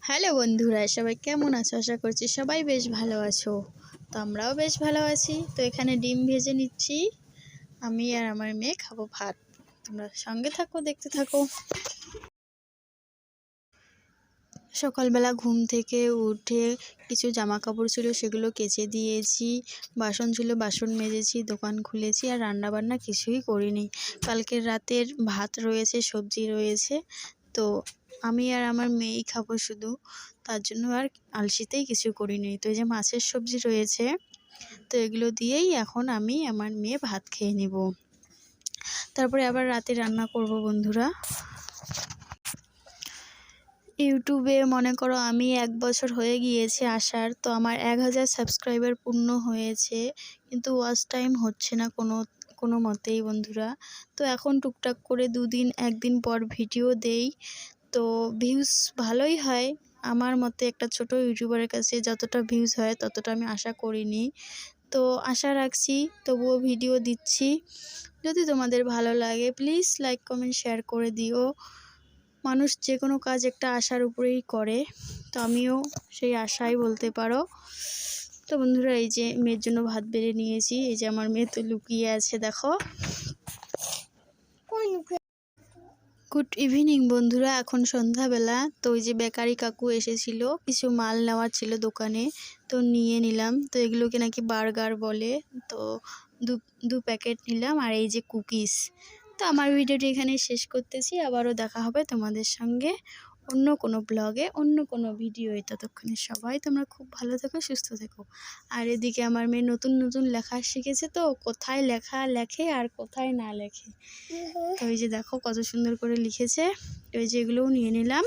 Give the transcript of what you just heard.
Hello বন্ধুরা, সবাই কেমন আছো? আশা করছি সবাই বেশ ভালো আছো। তো আমরাও বেশ ভালো আছি। তো এখানে ডিম ভেজে নিচ্ছি। আমি আর আমার মেয়ে খাবো ভাত। তোমরা সঙ্গে থাকো, দেখতে থাকো। সকালবেলা ঘুম থেকে উঠে কিছু জামা কাপড় ছিল সেগুলো কেচে দিয়েছি, বাসন ছিল বাসন মেজেছি, দোকান খুলেছি, আর রান্না বান্না কিছুই করিনি। কালকের রাতের ভাত রয়েছে, সবজি রয়েছে, তো আমি আর আমার মেয়েই খাবো শুধু, তার জন্য আর আলসিতেই কিছু করিনি। তো এই যে মাছের সবজি রয়েছে, তো এগুলো দিয়েই এখন আমি আমার মেয়ে ভাত খেয়ে নিব। তারপরে আবার রাতে রান্না করব বন্ধুরা। ইউটিউবে মনে করো আমি 1 বছর হয়ে গিয়েছে আসার, তো আমার 1000 সাবস্ক্রাইবার পূর্ণ হয়েছে, কিন্তু ওয়াচ টাইম হচ্ছে না কোনো মতেই বন্ধুরা। তো এখন টুকটাক করে 1 দিন পর ভিডিও দেই, তো ভিউজ ভালোই হয়। আমার মতে একটা ছোট ইউটিউবারের কাছে যতটা ভিউজ হয় ততটা আমি আশা করিনি, তো আশা রাখছি, তবুও ভিডিও দিচ্ছি। যদি তোমাদের ভালো লাগে প্লিজ লাইক কমেন্ট শেয়ার করে দিও। মানুষ যে কোনো কাজ একটা আশার উপরেই করে, তো আমিও সেই আশাই বলতে পারো। তো বন্ধুরা, এই যে মেয়ের জন্য ভাত বেড়ে নিয়েছি। এই যে আমার মেয়ে তো লুকিয়ে আছে, দেখো। গুড ইভিনিং বন্ধুরা, এখন সন্ধ্যাবেলা। তো ওই যে বেকারি কাকু এসেছিল, কিছু মাল নেওয়ার ছিল দোকানে, তো নিয়ে নিলাম। তো এগুলোকে নাকি বার্গার বলে, তো দু প্যাকেট নিলাম, আর এই যে কুকিজ। তো আমার ভিডিওটি এখানে শেষ করতেছি, আবারও দেখা হবে তোমাদের সঙ্গে অন্য কোনো ব্লগে, অন্য কোনো ভিডিওয়ে। ততক্ষণে সবাই তোমরা খুব ভালো থেকো, সুস্থ থেকো। আর এদিকে আমার মেয়ে নতুন নতুন লেখা শিখেছে, তো কোথায় লেখা লেখে আর কোথায় না লেখে। তো এই যে দেখো কত সুন্দর করে লিখেছে। ওই যে এগুলোও নিয়ে নিলাম।